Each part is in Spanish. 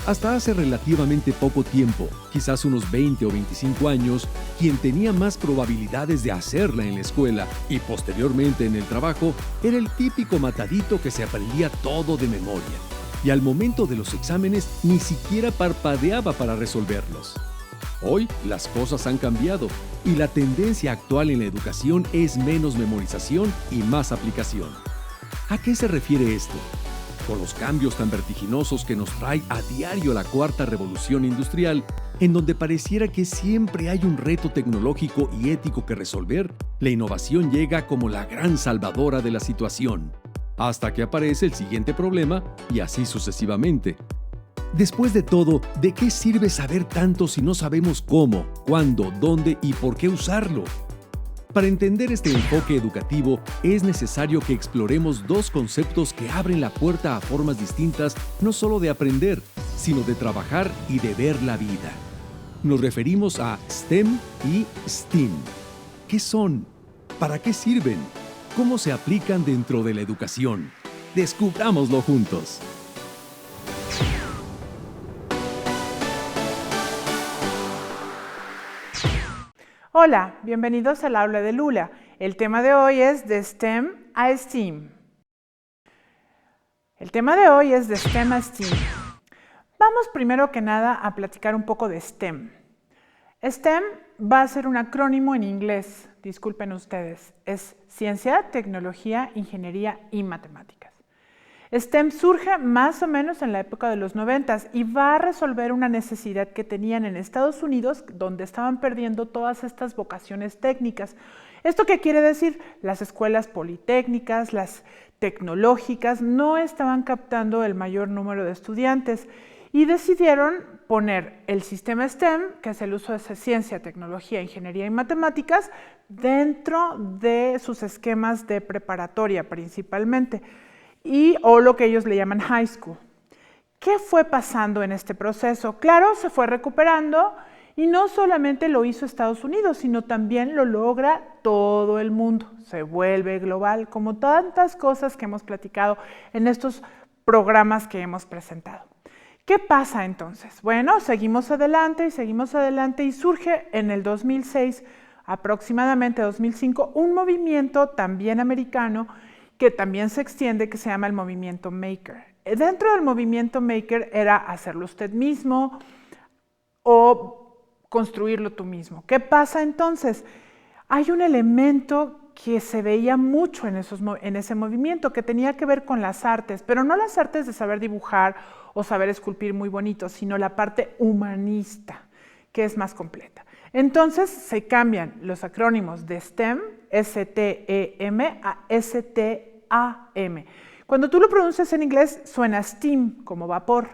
Hasta hace relativamente poco tiempo, quizás unos 20 o 25 años, quien tenía más probabilidades de hacerla en la escuela y posteriormente en el trabajo era el típico matadito que se aprendía todo de memoria. Y al momento de los exámenes ni siquiera parpadeaba para resolverlos. Hoy las cosas han cambiado y la tendencia actual en la educación es menos memorización y más aplicación. ¿A qué se refiere esto? Con los cambios tan vertiginosos que nos trae a diario la cuarta revolución industrial, en donde pareciera que siempre hay un reto tecnológico y ético que resolver, la innovación llega como la gran salvadora de la situación, hasta que aparece el siguiente problema y así sucesivamente. Después de todo, ¿de qué sirve saber tanto si no sabemos cómo, cuándo, dónde y por qué usarlo? Para entender este enfoque educativo, es necesario que exploremos dos conceptos que abren la puerta a formas distintas no solo de aprender, sino de trabajar y de ver la vida. Nos referimos a STEM y STEAM. ¿Qué son? ¿Para qué sirven? ¿Cómo se aplican dentro de la educación? Descubrámoslo juntos. Hola, bienvenidos al aula de Lula. El tema de hoy es de STEM a STEAM. Vamos primero que nada a platicar un poco de STEM. STEM va a ser un acrónimo en inglés, disculpen ustedes, es Ciencia, Tecnología, Ingeniería y Matemáticas. STEM surge más o menos en la época de los 90 y va a resolver una necesidad que tenían en Estados Unidos, donde estaban perdiendo todas estas vocaciones técnicas. ¿Esto qué quiere decir? Las escuelas politécnicas, las tecnológicas, no estaban captando el mayor número de estudiantes y decidieron poner el sistema STEM, que es el uso de ciencia, tecnología, ingeniería y matemáticas, dentro de sus esquemas de preparatoria principalmente, o lo que ellos le llaman high school. ¿Qué fue pasando en este proceso? Claro, se fue recuperando y no solamente lo hizo Estados Unidos, sino también lo logra todo el mundo. Se vuelve global, como tantas cosas que hemos platicado en estos programas que hemos presentado. ¿Qué pasa entonces? Bueno, seguimos adelante y surge en el 2006, aproximadamente 2005, un movimiento también americano que también se extiende, que se llama el movimiento Maker. Dentro del movimiento Maker era hacerlo usted mismo o construirlo tú mismo. ¿Qué pasa entonces? Hay un elemento que se veía mucho en ese movimiento, que tenía que ver con las artes, pero no las artes de saber dibujar o saber esculpir muy bonito, sino la parte humanista, que es más completa. Entonces se cambian los acrónimos de STEM, S-T-E-M, a S-T-A-M. Cuando tú lo pronuncias en inglés suena STEAM, como vapor.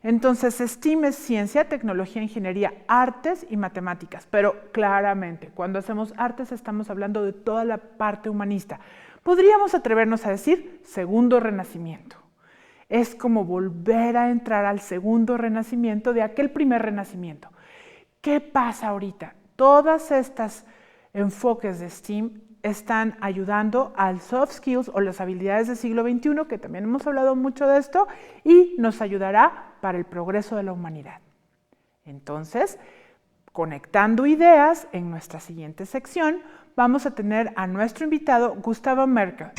Entonces STEAM es ciencia, tecnología, ingeniería, artes y matemáticas. Pero claramente, cuando hacemos artes estamos hablando de toda la parte humanista. Podríamos atrevernos a decir segundo renacimiento. Es como volver a entrar al segundo renacimiento de aquel primer renacimiento. ¿Qué pasa ahorita? Todas estas enfoques de STEAM están ayudando al soft skills o las habilidades del siglo XXI, que también hemos hablado mucho de esto, y nos ayudará para el progreso de la humanidad. Entonces, conectando ideas, en nuestra siguiente sección vamos a tener a nuestro invitado Gustavo Merkel,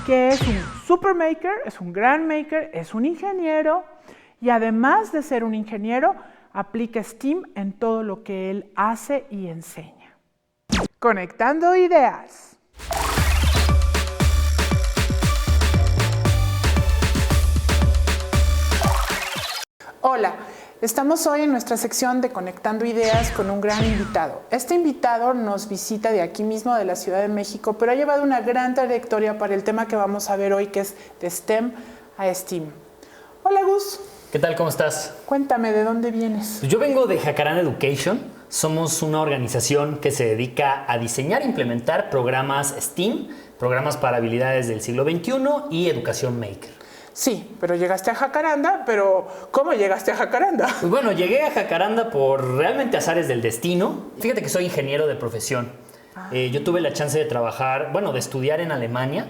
que es un super maker, es un gran maker, es un ingeniero y además de ser un ingeniero, aplica STEAM en todo lo que él hace y enseña. Conectando ideas. Hola, estamos hoy en nuestra sección de Conectando Ideas con un gran invitado. Este invitado nos visita de aquí mismo, de la Ciudad de México, pero ha llevado una gran trayectoria para el tema que vamos a ver hoy, que es de STEM a STEAM. Hola, Gus. ¿Qué tal? ¿Cómo estás? Cuéntame, ¿de dónde vienes? Yo vengo de Jacaranda Education. Somos una organización que se dedica a diseñar e implementar programas STEAM, programas para habilidades del siglo XXI y educación maker. Sí, pero llegaste a Jacaranda, pero ¿cómo llegaste a Jacaranda? Pues bueno, llegué a Jacaranda por realmente azares del destino. Fíjate que soy ingeniero de profesión. Yo tuve la chance de trabajar, de estudiar en Alemania.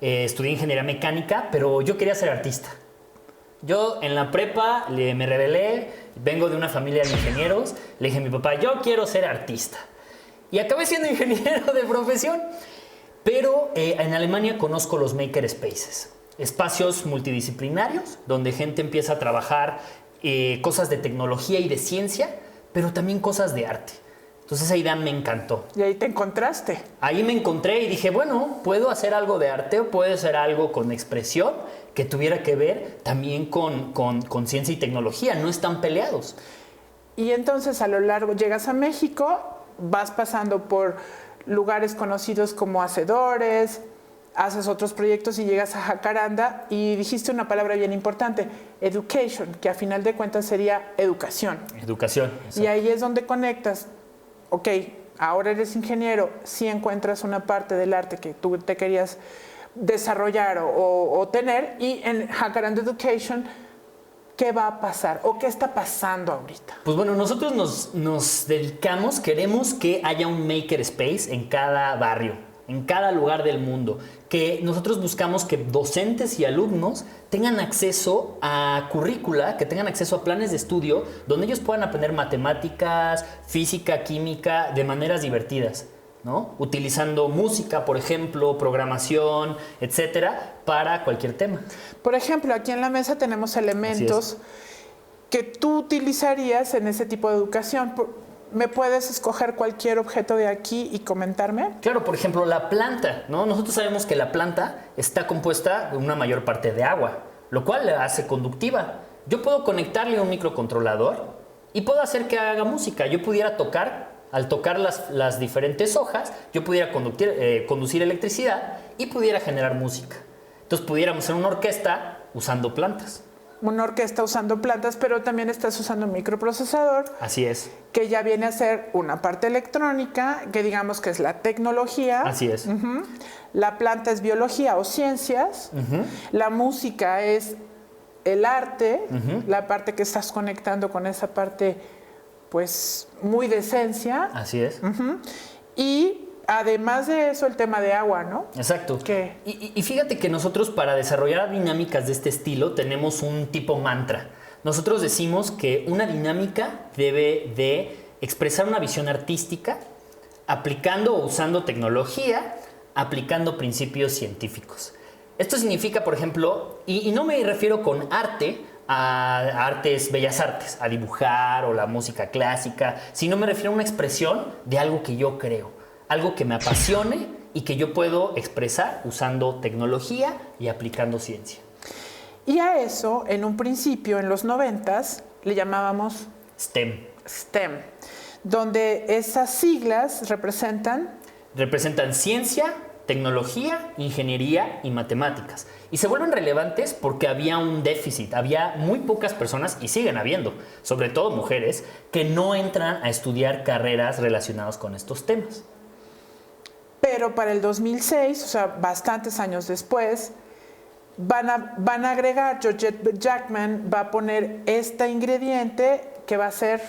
Estudié ingeniería mecánica, pero yo quería ser artista. Yo en la prepa me rebelé, vengo de una familia de ingenieros, le dije a mi papá, yo quiero ser artista. Y acabé siendo ingeniero de profesión. Pero en Alemania conozco los Maker Spaces, espacios multidisciplinarios donde gente empieza a trabajar cosas de tecnología y de ciencia, pero también cosas de arte. Entonces esa idea me encantó. Y ahí te encontraste. Ahí me encontré y dije, bueno, puedo hacer algo de arte o puedo hacer algo con expresión que tuviera que ver también con ciencia y tecnología. No están peleados. Y entonces a lo largo llegas a México, vas pasando por lugares conocidos como Hacedores, haces otros proyectos y llegas a Jacaranda y dijiste una palabra bien importante, education, que a final de cuentas sería educación. Educación. Exacto. Y ahí es donde conectas, ok, ahora eres ingeniero, sí encuentras una parte del arte que tú te querías desarrollar o tener, y en Jacaranda Education, ¿qué va a pasar o qué está pasando ahorita? Pues bueno, nosotros nos dedicamos, queremos que haya un maker space en cada barrio, en cada lugar del mundo, que nosotros buscamos que docentes y alumnos tengan acceso a currícula, que tengan acceso a planes de estudio donde ellos puedan aprender matemáticas, física, química de maneras divertidas, ¿no? Utilizando música, por ejemplo, programación, etcétera, para cualquier tema. Por ejemplo, aquí en la mesa tenemos elementos que tú utilizarías en ese tipo de educación. ¿Me puedes escoger cualquier objeto de aquí y comentarme? Claro, por ejemplo, la planta, ¿no? Nosotros sabemos que la planta está compuesta de una mayor parte de agua, lo cual la hace conductiva. Yo puedo conectarle un microcontrolador y puedo hacer que haga música. Yo pudiera tocar. Al tocar las diferentes hojas, yo pudiera conducir electricidad y pudiera generar música. Entonces pudiéramos hacer una orquesta usando plantas. Una orquesta usando plantas, pero también estás usando un microprocesador. Así es. Que ya viene a ser una parte electrónica, que digamos que es la tecnología. Así es. La planta es biología o ciencias. La música es el arte, la parte que estás conectando con esa parte pues muy de esencia. Así es. Y además de eso, el tema de agua, ¿no? Exacto. ¿Qué? Y fíjate que nosotros para desarrollar dinámicas de este estilo tenemos un tipo mantra. Nosotros decimos que una dinámica debe de expresar una visión artística aplicando o usando tecnología, aplicando principios científicos. Esto significa, por ejemplo, y no me refiero con arte a artes, bellas artes, a dibujar o la música clásica, sino me refiero a una expresión de algo que yo creo, algo que me apasione y que yo puedo expresar usando tecnología y aplicando ciencia. Y a eso, en un principio, en los 90s, le llamábamos STEM, donde esas siglas representan ciencia, tecnología, ingeniería y matemáticas. Y se vuelven relevantes porque había un déficit, había muy pocas personas, y siguen habiendo, sobre todo mujeres, que no entran a estudiar carreras relacionadas con estos temas. Pero para el 2006, o sea, bastantes años después, van a agregar, Georgette Jackman va a poner este ingrediente que va a ser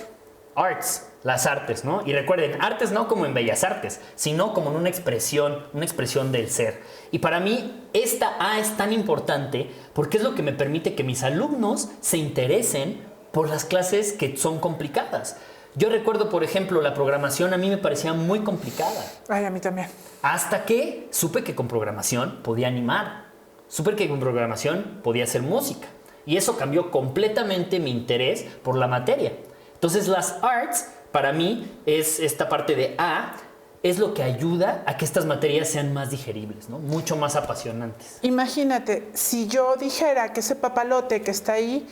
Arts, las artes, ¿no? Y recuerden, artes no como en bellas artes, sino como en una expresión del ser. Y para mí, esta A es tan importante porque es lo que me permite que mis alumnos se interesen por las clases que son complicadas. Yo recuerdo, por ejemplo, la programación a mí me parecía muy complicada. Ay, a mí también. Hasta que supe que con programación podía animar. Supe que con programación podía hacer música. Y eso cambió completamente mi interés por la materia. Entonces las arts, para mí, es esta parte de A, es lo que ayuda a que estas materias sean más digeribles, ¿no? Mucho más apasionantes. Imagínate, si yo dijera que ese papalote que está ahí,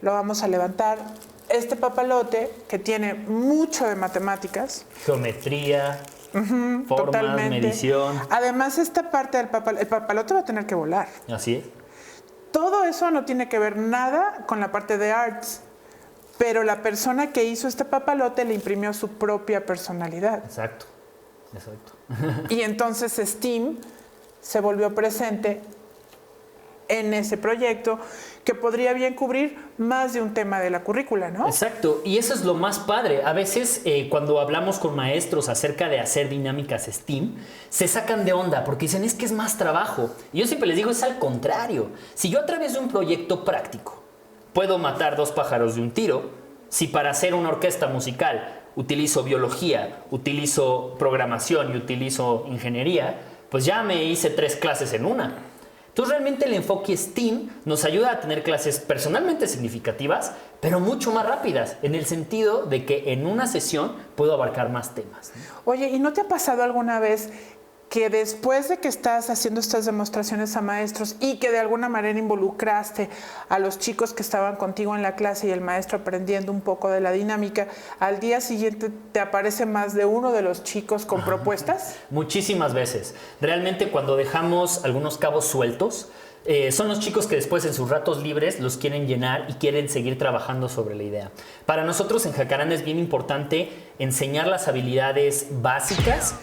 lo vamos a levantar, este papalote que tiene mucho de matemáticas. Geometría, formas, totalmente. medición. Además, esta parte del papalote, el papalote va a tener que volar. Así es. Todo eso no tiene que ver nada con la parte de arts. Pero la persona que hizo este papalote le imprimió su propia personalidad. Exacto. Y entonces STEAM se volvió presente en ese proyecto que podría bien cubrir más de un tema de la currícula, ¿no? Exacto, y eso es lo más padre. A veces cuando hablamos con maestros acerca de hacer dinámicas STEAM, se sacan de onda porque dicen es que es más trabajo. Y yo siempre les digo es al contrario. Si yo a través de un proyecto práctico puedo matar 2 pájaros de un tiro si para hacer una orquesta musical utilizo biología, utilizo programación y utilizo ingeniería, pues ya me hice 3 clases en una. Entonces realmente el enfoque STEAM nos ayuda a tener clases personalmente significativas, pero mucho más rápidas, en el sentido de que en una sesión puedo abarcar más temas. Oye, ¿y no te ha pasado alguna vez que después de que estás haciendo estas demostraciones a maestros y que de alguna manera involucraste a los chicos que estaban contigo en la clase y el maestro aprendiendo un poco de la dinámica, al día siguiente te aparece más de uno de los chicos con propuestas? Muchísimas veces. Realmente cuando dejamos algunos cabos sueltos, son los chicos que después en sus ratos libres los quieren llenar y quieren seguir trabajando sobre la idea. Para nosotros en Jacaranda es bien importante enseñar las habilidades básicas,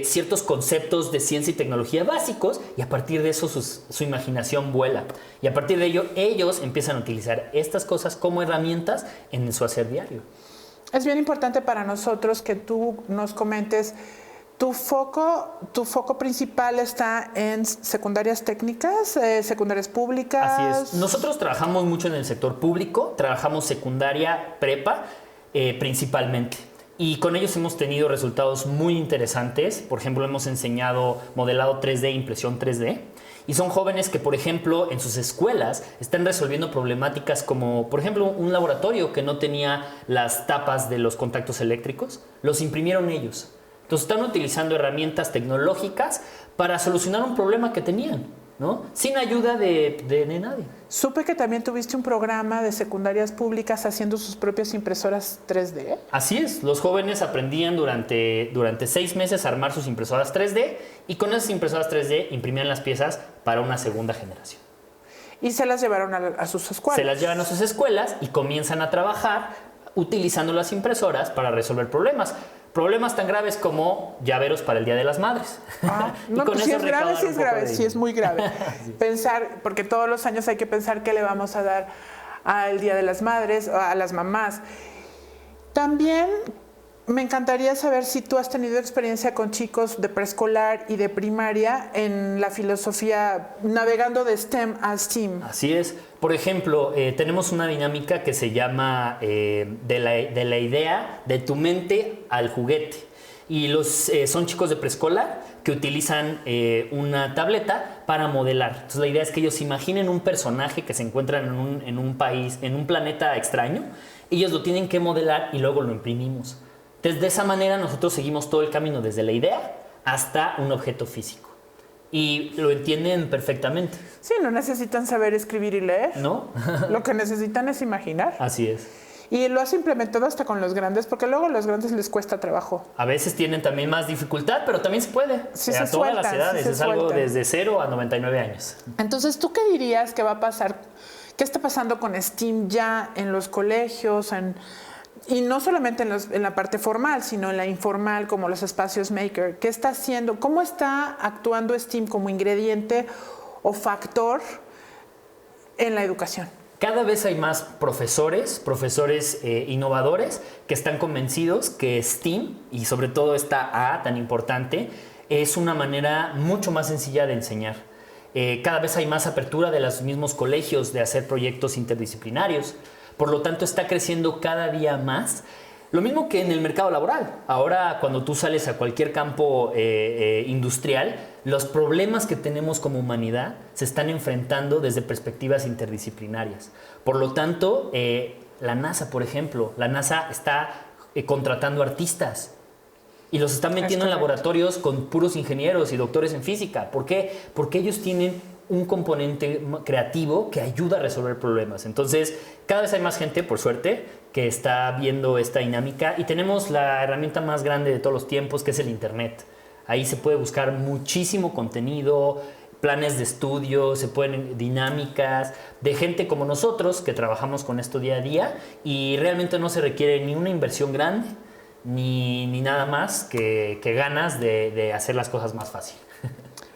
ciertos conceptos de ciencia y tecnología básicos, y a partir de eso su imaginación vuela. Y a partir de ello ellos empiezan a utilizar estas cosas como herramientas en su hacer diario. Es bien importante para nosotros que tú nos comentes. Tu foco principal está en secundarias técnicas, secundarias públicas. Así es. Nosotros trabajamos mucho en el sector público, trabajamos secundaria, prepa, principalmente. Y con ellos hemos tenido resultados muy interesantes. Por ejemplo, hemos enseñado modelado 3D, impresión 3D. Y son jóvenes que, por ejemplo, en sus escuelas están resolviendo problemáticas como, por ejemplo, un laboratorio que no tenía las tapas de los contactos eléctricos. Los imprimieron ellos. Entonces están utilizando herramientas tecnológicas para solucionar un problema que tenían, ¿no? Sin ayuda de nadie. Supe que también tuviste un programa de secundarias públicas haciendo sus propias impresoras 3D. Así es, los jóvenes aprendían durante 6 meses a armar sus impresoras 3D y con esas impresoras 3D imprimían las piezas para una segunda generación. Y se las llevaron a sus escuelas. Se las llevan a sus escuelas y comienzan a trabajar utilizando las impresoras para resolver problemas. Problemas tan graves como llaveros para el Día de las Madres. No, pues si es grave, sí es muy grave. Pensar, porque todos los años hay que pensar qué le vamos a dar al Día de las Madres, a las mamás. También me encantaría saber si tú has tenido experiencia con chicos de preescolar y de primaria en la filosofía, navegando de STEM a STEAM. Así es. Por ejemplo, tenemos una dinámica que se llama de la idea de tu mente al juguete. Y son chicos de preescolar que utilizan una tableta para modelar. Entonces la idea es que ellos imaginen un personaje que se encuentra en un país, en un planeta extraño. Ellos lo tienen que modelar y luego lo imprimimos. Entonces de esa manera nosotros seguimos todo el camino desde la idea hasta un objeto físico. Y lo entienden perfectamente. Sí, no necesitan saber escribir y leer. ¿No? Lo que necesitan es imaginar. Así es. Y lo has implementado hasta con los grandes, porque luego a los grandes les cuesta trabajo. A veces tienen también más dificultad, pero también se puede. Sí, a todas las edades, es algo desde 0 a 99 años. Entonces, ¿tú qué dirías que va a pasar? ¿Qué está pasando con STEAM ya en los colegios? Y no solamente en la parte formal, sino en la informal, como los espacios maker. ¿Qué está haciendo? ¿Cómo está actuando STEAM como ingrediente o factor en la educación? Cada vez hay más profesores innovadores que están convencidos que STEAM, y sobre todo esta A tan importante, es una manera mucho más sencilla de enseñar. Cada vez hay más apertura de los mismos colegios de hacer proyectos interdisciplinarios. Por lo tanto, está creciendo cada día más. Lo mismo que en el mercado laboral. Ahora, cuando tú sales a cualquier campo industrial, los problemas que tenemos como humanidad se están enfrentando desde perspectivas interdisciplinarias. Por lo tanto, la NASA, por ejemplo, la NASA está contratando artistas y los están metiendo en laboratorios con puros ingenieros y doctores en física. ¿Por qué? Porque ellos tienen un componente creativo que ayuda a resolver problemas. Entonces, cada vez hay más gente, por suerte, que está viendo esta dinámica y tenemos la herramienta más grande de todos los tiempos, que es el Internet. Ahí se puede buscar muchísimo contenido, planes de estudio, se pueden dinámicas de gente como nosotros que trabajamos con esto día a día y realmente no se requiere ni una inversión grande ni nada más que ganas de hacer las cosas más fácil.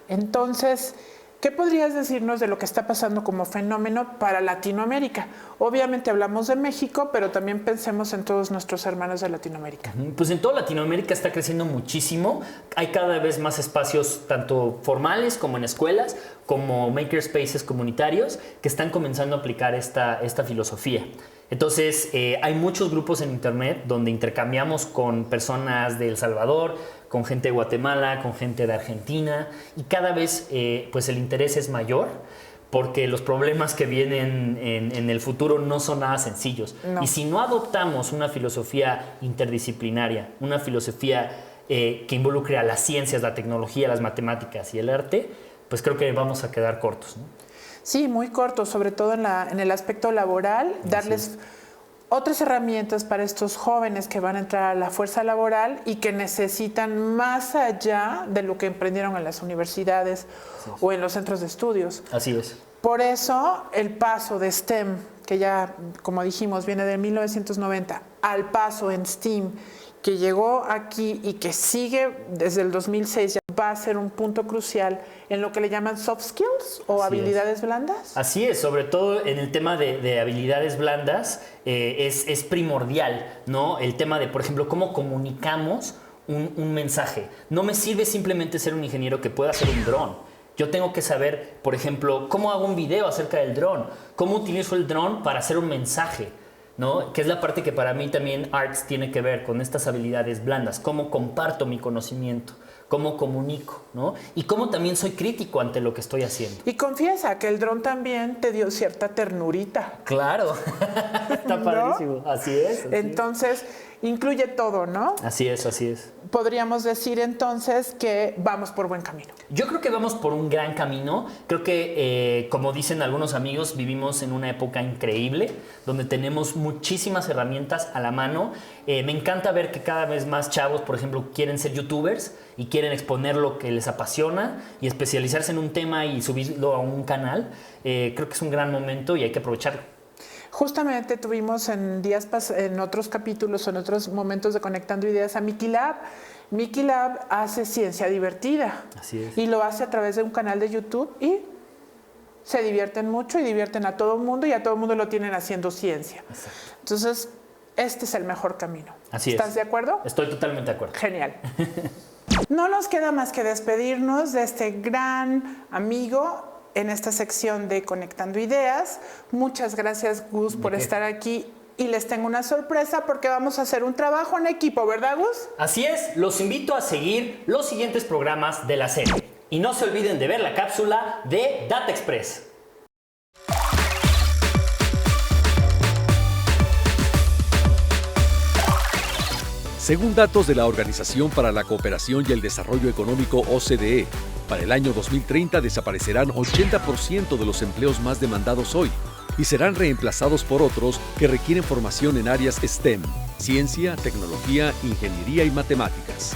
Entonces, ¿Qué podrías decirnos de lo que está pasando como fenómeno para Latinoamérica? Obviamente hablamos de México, pero también pensemos en todos nuestros hermanos de Latinoamérica. Pues en toda Latinoamérica está creciendo muchísimo. Hay cada vez más espacios, tanto formales como en escuelas, como makerspaces comunitarios, que están comenzando a aplicar esta filosofía. Entonces, hay muchos grupos en internet donde intercambiamos con personas de El Salvador, con gente de Guatemala, con gente de Argentina, y cada vez pues el interés es mayor porque los problemas que vienen en el futuro no son nada sencillos. No. Y si no adoptamos una filosofía interdisciplinaria, una filosofía que involucre a las ciencias, la tecnología, las matemáticas y el arte, pues creo que vamos a quedar cortos, ¿no? Sí, muy cortos, sobre todo en el aspecto laboral, darles otras herramientas para estos jóvenes que van a entrar a la fuerza laboral y que necesitan más allá de lo que emprendieron en las universidades o en los centros de estudios. Así es. Por eso el paso de STEM, que ya, como dijimos, viene de 1990, al paso en STEAM, que llegó aquí y que sigue desde el 2006, ya va a ser un punto crucial en lo que le llaman soft skills o habilidades blandas. Así es, sobre todo en el tema de habilidades blandas es primordial, ¿no? El tema de, por ejemplo, cómo comunicamos un mensaje. No me sirve simplemente ser un ingeniero que pueda hacer un dron. Yo tengo que saber, por ejemplo, cómo hago un video acerca del dron, cómo utilizo el dron para hacer un mensaje, ¿no? Que es la parte que para mí también Arts tiene que ver con estas habilidades blandas, cómo comparto mi conocimiento, cómo comunico, ¿no? Y cómo también soy crítico ante lo que estoy haciendo. Y confiesa que el dron también te dio cierta ternurita. Claro, está padrísimo, ¿no? Así es. Entonces, incluye todo, ¿no? Así es, así es. Podríamos decir entonces que vamos por buen camino. Yo creo que vamos por un gran camino. Creo que, como dicen algunos amigos, vivimos en una época increíble, donde tenemos muchísimas herramientas a la mano. Me encanta ver que cada vez más chavos, por ejemplo, quieren ser youtubers y quieren exponer lo que les apasiona y especializarse en un tema y subirlo a un canal. Creo que es un gran momento y hay que aprovecharlo. Justamente tuvimos en otros capítulos o en otros momentos de Conectando Ideas a Miki Lab. Miki Lab hace ciencia divertida. Así es. Y lo hace a través de un canal de YouTube y se divierten mucho y divierten a todo el mundo y a todo el mundo lo tienen haciendo ciencia. Exacto. Entonces, este es el mejor camino. Así es. ¿Estás de acuerdo? Estoy totalmente de acuerdo. Genial. No nos queda más que despedirnos de este gran amigo en esta sección de Conectando Ideas. Muchas gracias, Gus, por estar aquí. Y les tengo una sorpresa porque vamos a hacer un trabajo en equipo, ¿verdad, Gus? Así es, los invito a seguir los siguientes programas de la serie. Y no se olviden de ver la cápsula de Data Express. Según datos de la Organización para la Cooperación y el Desarrollo Económico OCDE, para el año 2030 desaparecerán 80% de los empleos más demandados hoy y serán reemplazados por otros que requieren formación en áreas STEM, ciencia, tecnología, ingeniería y matemáticas.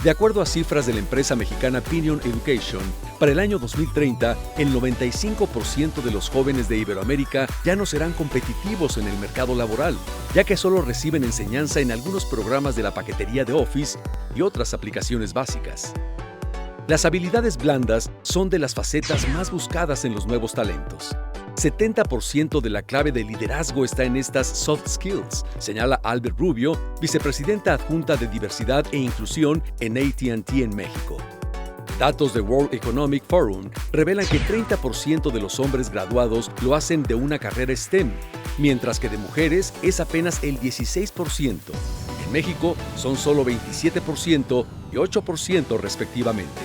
De acuerdo a cifras de la empresa mexicana Pinion Education, para el año 2030, el 95% de los jóvenes de Iberoamérica ya no serán competitivos en el mercado laboral, ya que solo reciben enseñanza en algunos programas de la paquetería de Office y otras aplicaciones básicas. Las habilidades blandas son de las facetas más buscadas en los nuevos talentos. 70% de la clave de liderazgo está en estas soft skills, señala Albert Rubio, vicepresidenta adjunta de Diversidad e Inclusión en AT&T en México. Datos de World Economic Forum revelan que 30% de los hombres graduados lo hacen de una carrera STEM, mientras que de mujeres es apenas el 16%. En México son solo 27% y 8% respectivamente.